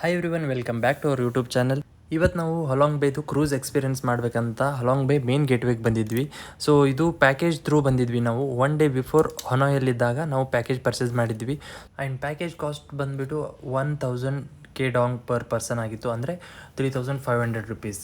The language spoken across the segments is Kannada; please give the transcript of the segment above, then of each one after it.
Hi everyone, welcome back to our YouTube channel. ಇವತ್ತು ನಾವು ಹಲಾಂಗ್ ಬೇದು ಕ್ರೂಸ್ ಎಕ್ಸ್ಪೀರಿಯನ್ಸ್ ಮಾಡಬೇಕಂತ ಹಲಾಂಗ್ ಬೇ ಮೇನ್ ಗೇಟ್ವೇಗೆ ಬಂದಿದ್ವಿ. ಸೊ ಇದು ಪ್ಯಾಕೇಜ್ ಥ್ರೂ ಬಂದಿದ್ವಿ. ನಾವು 1 ಡೇ ಬಿಫೋರ್ ಹೊನೋಯಲ್ಲಿದ್ದಾಗ ನಾವು ಪ್ಯಾಕೇಜ್ ಪರ್ಚೇಸ್ ಮಾಡಿದ್ವಿ. ಆ್ಯಂಡ್ ಪ್ಯಾಕೇಜ್ ಕಾಸ್ಟ್ ಬಂದುಬಿಟ್ಟು 1000 KDong ಪರ್ ಪರ್ಸನ್ ಆಗಿತ್ತು, ಅಂದರೆ 3500 ರುಪೀಸ್.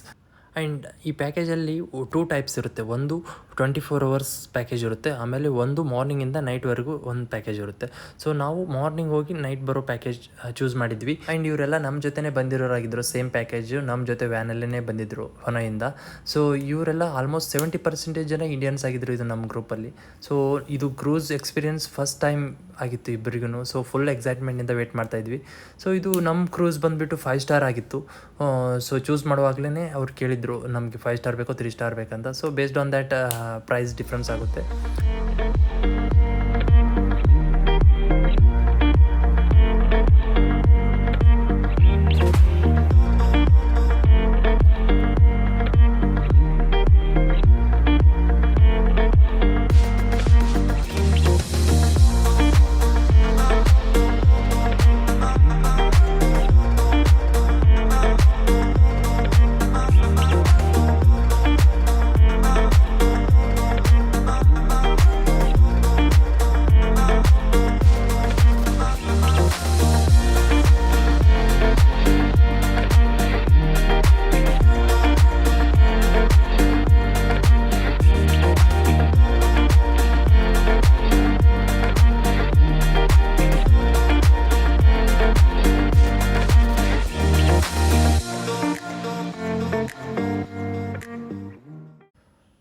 ಆ್ಯಂಡ್ ಈ ಪ್ಯಾಕೇಜಲ್ಲಿ 2 ಟೈಪ್ಸ್ ಇರುತ್ತೆ. ಒಂದು 24 ಅವರ್ಸ್ ಪ್ಯಾಕೇಜ್ ಇರುತ್ತೆ, ಆಮೇಲೆ ಒಂದು ಮಾರ್ನಿಂಗಿಂದ ನೈಟ್ವರೆಗೂ ಒಂದು ಪ್ಯಾಕೇಜ್ ಇರುತ್ತೆ. ಸೊ ನಾವು ಮಾರ್ನಿಂಗ್ ಹೋಗಿ ನೈಟ್ ಬರೋ ಪ್ಯಾಕೇಜ್ ಚೂಸ್ ಮಾಡಿದ್ವಿ. ಆ್ಯಂಡ್ ಇವರೆಲ್ಲ ನಮ್ಮ ಜೊತೆನೇ ಬಂದಿರೋರಾಗಿದ್ದರು. ಸೇಮ್ ಪ್ಯಾಕೇಜು ನಮ್ಮ ಜೊತೆ ವ್ಯಾನಲ್ಲೇ ಬಂದಿದ್ದರು ಹೊನೋಯಿಂದ. ಸೊ ಇವರೆಲ್ಲ ಆಲ್ಮೋಸ್ಟ್ 70% ಜನ ಇಂಡಿಯನ್ಸ್ ಆಗಿದ್ದರು ಇದು ನಮ್ಮ ಗ್ರೂಪಲ್ಲಿ. ಸೊ ಇದು ಕ್ರೂಸ್ ಎಕ್ಸ್ಪೀರಿಯನ್ಸ್ ಫಸ್ಟ್ ಟೈಮ್ ಆಗಿತ್ತು ಇಬ್ಬರಿಗೂ. ಸೊ ಫುಲ್ ಎಕ್ಸೈಟ್ಮೆಂಟಿಂದ ವೇಟ್ ಮಾಡ್ತಾಯಿದ್ವಿ. ಸೊ ಇದು ನಮ್ಮ ಕ್ರೂಸ್ ಬಂದುಬಿಟ್ಟು 5 ಸ್ಟಾರ್ ಆಗಿತ್ತು. ಸೊ ಚೂಸ್ ಮಾಡುವಾಗಲೇ ಅವ್ರು ಕೇಳಿದ್ರು ನಮಗೆ 5 ಸ್ಟಾರ್ ಬೇಕೋ 3 ಸ್ಟಾರ್ ಬೇಕಂತ. So based on that price difference ಆಗುತ್ತೆ.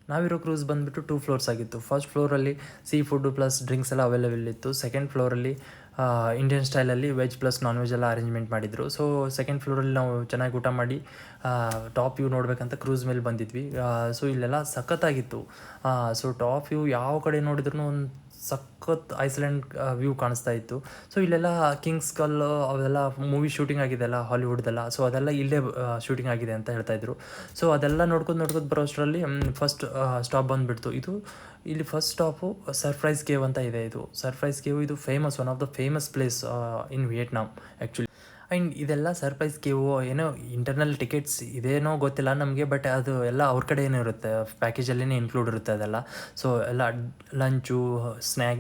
ನಾವಿರೋ ಕ್ರೂಸ್ ಬಂದುಬಿಟ್ಟು 2 ಫ್ಲೋರ್ಸ್ ಆಗಿತ್ತು. ಫಸ್ಟ್ ಫ್ಲೋರಲ್ಲಿ ಸೀ ಫುಡ್ಡು ಪ್ಲಸ್ ಡ್ರಿಂಕ್ಸ್ ಎಲ್ಲ ಅವೈಲೇಬಲ್ ಇತ್ತು. ಸೆಕೆಂಡ್ ಫ್ಲೋರಲ್ಲಿ ಇಂಡಿಯನ್ ಸ್ಟೈಲಲ್ಲಿ ವೆಜ್ ಪ್ಲಸ್ ನಾನ್ ವೆಜ್ ಎಲ್ಲ ಅರೇಂಜ್ಮೆಂಟ್ ಮಾಡಿದರು. ಸೊ ಸೆಕೆಂಡ್ ಫ್ಲೋರಲ್ಲಿ ನಾವು ಚೆನ್ನಾಗಿ ಊಟ ಮಾಡಿ ಟಾಪ್ ವ್ಯೂ ನೋಡಬೇಕಂತ ಕ್ರೂಸ್ ಮೇಲೆ ಬಂದಿದ್ವಿ. ಸೊ ಇಲ್ಲೆಲ್ಲ ಸಖತ್ತಾಗಿತ್ತು. ಸೊ ಟಾಪ್ ವ್ಯೂ ಯಾವ ಕಡೆ ನೋಡಿದ್ರೂ ಒಂದು ಸಖತ್ ಐಸ್ಲ್ಯಾಂಡ್ ವ್ಯೂ ಕಾಣಿಸ್ತಾ ಇತ್ತು. ಸೊ ಇಲ್ಲೆಲ್ಲ ಕಿಂಗ್ಸ್ ಕಲ್ ಅವೆಲ್ಲ ಮೂವಿ ಶೂಟಿಂಗ್ ಆಗಿದೆಲ್ಲ ಹಾಲಿವುಡ್ದೆಲ್ಲ. ಸೊ ಅದೆಲ್ಲ ಇಲ್ಲೇ ಶೂಟಿಂಗ್ ಆಗಿದೆ ಅಂತ ಹೇಳ್ತಾಯಿದ್ರು. ಸೊ ಅದೆಲ್ಲ ನೋಡ್ಕೊಂಡು ಬರೋ ಅಷ್ಟರಲ್ಲಿ ಫಸ್ಟ್ ಸ್ಟಾಪ್ ಬಂದುಬಿಡ್ತು. ಇಲ್ಲಿ ಫಸ್ಟ್ ಸ್ಟಾಪು ಸರ್ಪ್ರೈಸ್ ಕೇವ್ ಅಂತ ಇದೆ. ಇದು ಸರ್ಪ್ರೈಸ್ ಕೇವ್ ಇದು famous, one of the famous place in Vietnam actually. And ಇದೆಲ್ಲ ಸರ್ಪ್ರೈಸ್ ಕೇವು ಏನೋ ಇಂಟರ್ನಲ್ ಟಿಕೆಟ್ಸ್ ಇದೇನೋ ಗೊತ್ತಿಲ್ಲ ನಮಗೆ, ಬಟ್ ಅದು ಎಲ್ಲ ಅವ್ರ ಕಡೆ ಏನೋ ಇರುತ್ತೆ, ಪ್ಯಾಕೇಜಲ್ಲೇ ಇನ್ಕ್ಲೂಡ್ ಇರುತ್ತೆ ಅದೆಲ್ಲ. ಸೊ ಎಲ್ಲ ಲಂಚು,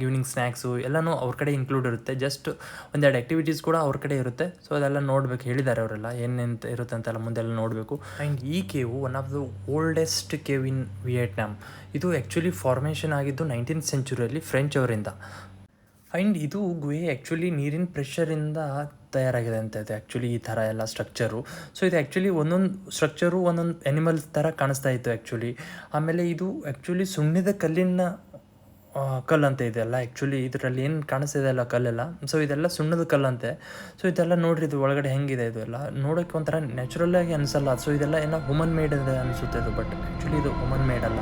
ಈವ್ನಿಂಗ್ ಸ್ನ್ಯಾಕ್ಸು ಎಲ್ಲನೂ ಅವ್ರ ಕಡೆ ಇನ್ಕ್ಲೂಡ್ ಇರುತ್ತೆ. ಜಸ್ಟ್ ಒಂದೆರಡು ಆ್ಯಕ್ಟಿವಿಟೀಸ್ ಕೂಡ ಅವ್ರ ಕಡೆ ಇರುತ್ತೆ. ಸೊ ಅದೆಲ್ಲ ನೋಡ್ಬೇಕು, ಹೇಳಿದ್ದಾರೆ ಅವರೆಲ್ಲ ಏನೇನು ಇರುತ್ತೆ ಅಂತೆಲ್ಲ ಮುಂದೆಲ್ಲ ನೋಡಬೇಕು. ಆ್ಯಂಡ್ ಈ cave one of the oldest cave in Vietnam. ಇದು ಆ್ಯಕ್ಚುಲಿ ಫಾರ್ಮೇಷನ್ ಆಗಿದ್ದು 19th ಸೆಂಚುರಿಯಲ್ಲಿ ಫ್ರೆಂಚ್ ಅವರಿಂದ. ಆ್ಯಂಡ್ ಇದು ಗುಹೆ ಆ್ಯಕ್ಚುಲಿ ನೀರಿನ ಪ್ರೆಷರಿಂದ ತಯಾರಾಗಿದೆ ಅಂತ ಇದೆ ಆ್ಯಕ್ಚುಲಿ ಈ ಥರ ಎಲ್ಲ ಸ್ಟ್ರಕ್ಚರು. ಸೊ ಇದು ಆ್ಯಕ್ಚುಲಿ ಒಂದೊಂದು ಸ್ಟ್ರಕ್ಚರು ಒಂದೊಂದು ಎನಿಮಲ್ ಥರ ಕಾಣಿಸ್ತಾ ಇತ್ತು ಆ್ಯಕ್ಚುಲಿ. ಆಮೇಲೆ ಇದು ಆ್ಯಕ್ಚುಲಿ ಸುಣ್ಣಿದ ಕಲ್ಲಿನ ಕಲ್ಲಂತೆ ಇದೆಲ್ಲ. ಆ್ಯಕ್ಚುಲಿ ಇದರಲ್ಲಿ ಏನು ಕಾಣಿಸ್ತಿದೆ ಅಲ್ಲ ಕಲ್ಲೆಲ್ಲ, ಸೊ ಇದೆಲ್ಲ ಸುಣ್ಣದ ಕಲ್ಲಂತೆ. ಸೊ ಇದೆಲ್ಲ ನೋಡ್ರಿ, ಇದು ಒಳಗಡೆ ಹೆಂಗಿದೆ, ಇದು ಎಲ್ಲ ನೋಡೋಕ್ಕೆ ಒಂಥರ ನ್ಯಾಚುರಲ್ಲಾಗಿ ಅನಿಸಲ್ಲ. ಸೊ ಇದೆಲ್ಲ ಏನೋ ಹ್ಯೂಮನ್ ಮೇಡ್ ಇದೆ ಅನಿಸುತ್ತೆ ಇದು, ಬಟ್ ಆ್ಯಕ್ಚುಲಿ ಇದು ಹ್ಯೂಮನ್ ಮೇಡ್ ಅಲ್ಲ.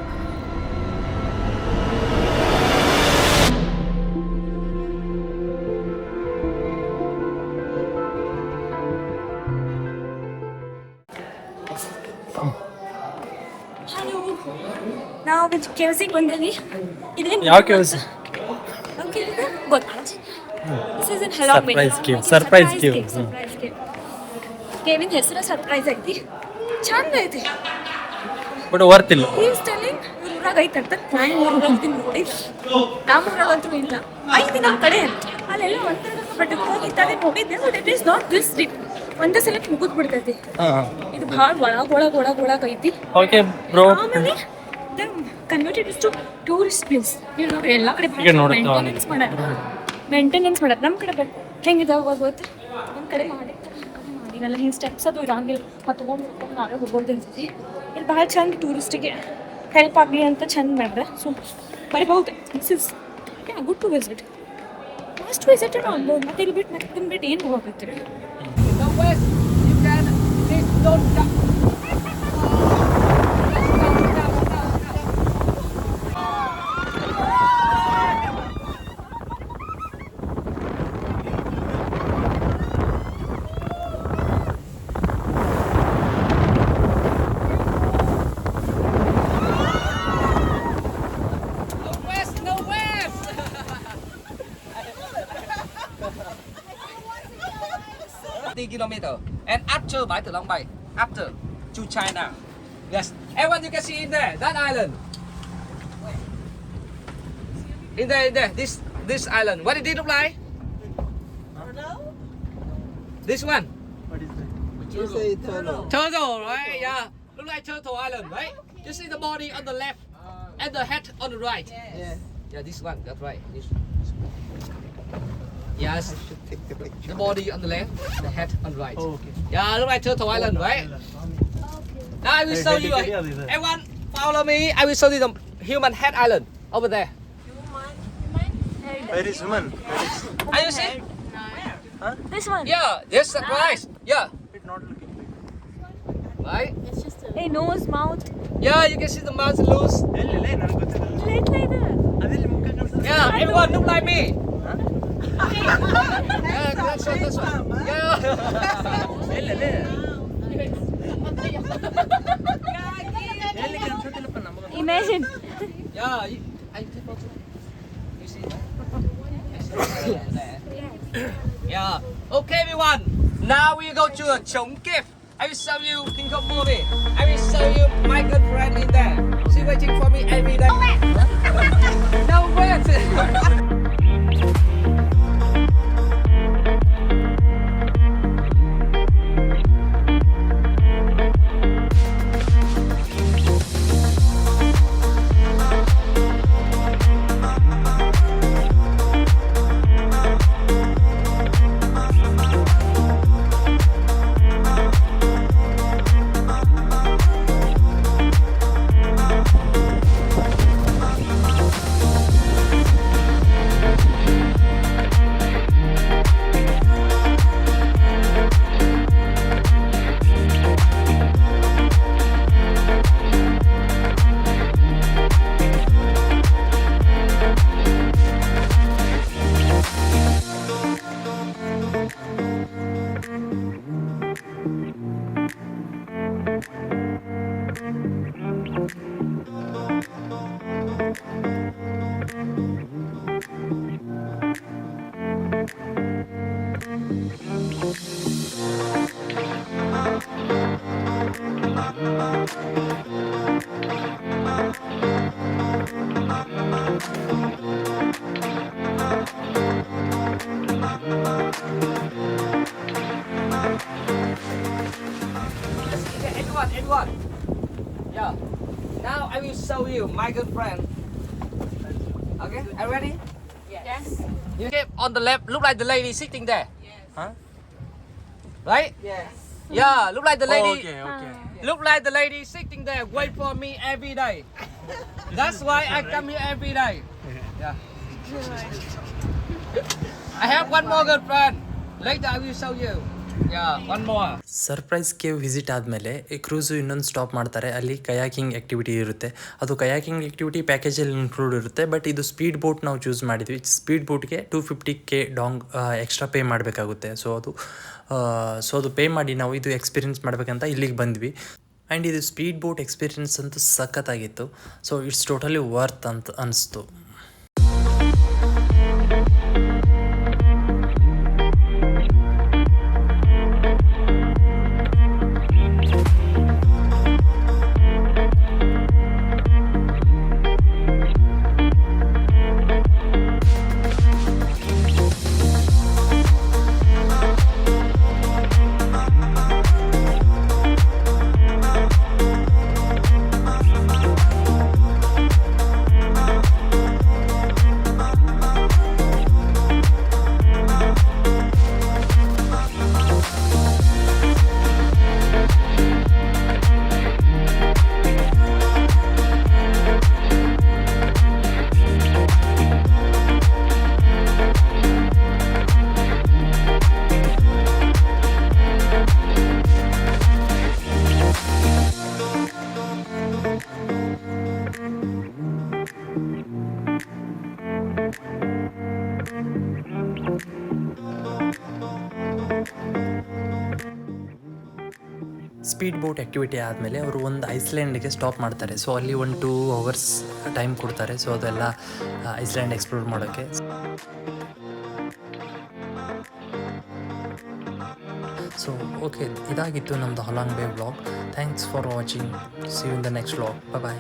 ನಾವು ಕೇವ್ಸಿಗೆ ಬಂದ್ವಿ. ಇದೇನು ಯಾವ ಕೇವ್ಸ್? ಗೊತ್ತಾ? ದಿಸ್ ಇಸ್ ಇನ್ ಹಲಾಂಗ್ ಬೇ. Surprise cave. ಕೇವಿನ ಹೆಸರು ಸರ್ಪ್ರೈಸ್ ಐತಿ, ಚಂದ ಐತಿ, ಬಟ್ ವರ್ತ್ ಇಲ್ಲ. ಈಸ್ ಟೆಲಿಂಗ್ ಊರಾಗ ಐತಂತ. ನಾನು ಊರಾಗ ಹೋಗ್ತೀನಿ ನೋಡಿ, ನಮ್ಮ ಊರಾಗಂತೂ ಇಲ್ಲ. ಐತಿ ನಮ್ಮ ಕಡೆ, ಅಲ್ಲೆಲ್ಲ ಒಂಥರ ಬಟ್ ಹೋಗಿದ್ದಾನೆ ಹೋಗಿದ್ದೆ. But it is not this deep. ಒಂದೇ ಸಲ ಮುಗಿದ್ ಬಿಡ್ತೈತಿ. ಇದು ಭಾಳ ಒಳಗೆ ಐತಿ. Okay bro. ಆಮೇಲೆ ಕನ್ವರ್ಟೆಡ್ ಟು ಟೂರಿಸ್ಟ್ ಪ್ಲೇಸ್. ನೀವು ನೋಡ್ರಿ ಎಲ್ಲ ಕಡೆ ಮೇಂಟೆನೆನ್ಸ್ ಮಾಡೋದು. ನಮ್ಮ ಕಡೆ ಹೆಂಗಿದಾವ ಗೊತ್ತು, ನಮ್ಮ ಕಡೆ ಮಾಡಿರಲ್ಲ. ಹಿಂಗೆ ಸ್ಟೆಪ್ಸ್ ಅದು ಇರಂಗಿಲ್ಲ, ಮತ್ತು ತೊಗೊಂಡು ನಾವೇ ಹೋಗೋದು ಇರ್ತೈತಿ. ಇಲ್ಲಿ ಭಾಳ ಚಂದ ಟೂರಿಸ್ಟಿಗೆ ಹೆಲ್ಪ್ ಆಗಲಿ ಅಂತ ಚಂದ ಮಾಡಿದ್ರೆ. ಸೊ ಬರೀಬಹುದು. This is good to visit, must visit it on board. ಮತ್ತೆ ಇಲ್ಲಿ ಬಿಟ್ಟು ಏನು ಹೋಗ್ಬೇಕ್ರಿ? kilometers. And after Bãi Tử Long Bay, after to China. Yes, everyone you can see in there, that island. In there, this island. What did it look like? This one. You say turtle. Turtle, right? Yeah. Look like Turtle Island, right? You see the body on the left and the head on the right. Yeah. Yeah, this one. That's right. This. Yes. I should take the picture. The body on the left, the head on the right. Oh, okay. Yeah, look like Turtle Island, right? Now I will show you. Everyone, follow me. I will show you the human head island over there. Where is woman? Are you see? This one. Yeah, this surprise. Yeah, It's not looking big. right. Hey, nose, mouth. Yeah, you can see the mouth loose. ಎಲ್ಲಿ ನನಗೆ ಗೊತ್ತಿಲ್ಲ Little ಇದೆ. ಅದೆಲ್ಲಿ ಮುಖ ನೋಡ್ತಾರೆ Yeah, everyone look like me. Yeah, that's one. Yeah. ಎಲ್ಲಿ ಎಲ್ಲಿ ಕಾಣಿಸೋದಿಲ್ಲಪ್ಪ ನಮಗೆ Imagine. Yeah, I take photo. You see that? Yeah. Okay, everyone. Now we go to a Chong Gift. I will show you King Kong movie. I will show you my girlfriend in there. She waiting for me every day. No, wait. Edward. Yeah. Now I will show you my girlfriend. Okay, are you ready? Yes. You keep on the left, look like the lady sitting there. Huh? Right? Yes. Yeah, look like the lady. okay. Look like the lady sitting there, wait for me every day. That's why I come here every day. Yeah. I have one more girlfriend. Later I will show you. Yeah, one more. Surprise cave visit ಆದಮೇಲೆ ಈ ಕ್ರೂಸು ಇನ್ನೊಂದು ಸ್ಟಾಪ್ ಮಾಡ್ತಾರೆ. ಅಲ್ಲಿ ಕಯಾಕಿಂಗ್ ಆ್ಯಕ್ಟಿವಿಟಿ ಇರುತ್ತೆ. ಅದು ಕಯಾಕಿಂಗ್ ಆ್ಯಕ್ಟಿವಿಟಿ ಪ್ಯಾಕೇಜಲ್ಲಿ ಇನ್ಕ್ಲೂಡ್ ಇರುತ್ತೆ. ಬಟ್ ಇದು ಸ್ಪೀಡ್ ಬೋಟ್ ನಾವು ಚೂಸ್ ಮಾಡಿದ್ವಿ. ಸ್ಪೀಡ್ ಬೋಟ್ಗೆ $250K ಎಕ್ಸ್ಟ್ರಾ ಪೇ ಮಾಡಬೇಕಾಗುತ್ತೆ. ಸೊ ಅದು ಪೇ ಮಾಡಿ ನಾವು ಇದು ಎಕ್ಸ್ಪೀರಿಯನ್ಸ್ ಮಾಡಬೇಕಂತ ಇಲ್ಲಿಗೆ ಬಂದ್ವಿ. ಆ್ಯಂಡ್ ಇದು ಸ್ಪೀಡ್ ಬೋಟ್ ಎಕ್ಸ್ಪೀರಿಯನ್ಸ್ ಅಂತೂ ಸಖತ್ತಾಗಿತ್ತು. ಸೊ ಇಟ್ಸ್ ಟೋಟಲಿ ವರ್ತ್ ಅಂತ ಅನಿಸ್ತು. ಸ್ಪೀಡ್ ಬೋಟ್ ಆ್ಯಕ್ಟಿವಿಟಿ ಆದಮೇಲೆ ಅವರು ಒಂದು ಐಸ್ಲ್ಯಾಂಡ್ಗೆ ಸ್ಟಾಪ್ ಮಾಡ್ತಾರೆ. ಸೊ ಅಲ್ಲಿ 1-2 hours ಟೈಮ್ ಕೊಡ್ತಾರೆ. ಸೊ ಅದೆಲ್ಲ ಐಸ್ಲ್ಯಾಂಡ್ ಎಕ್ಸ್ಪ್ಲೋರ್ ಮಾಡೋಕ್ಕೆ. ಸೊ ಓಕೆ, ಇದಾಗಿತ್ತು ನಮ್ಮದು Halong Bay vlog. Thanks for watching. See you in the next vlog. Bye.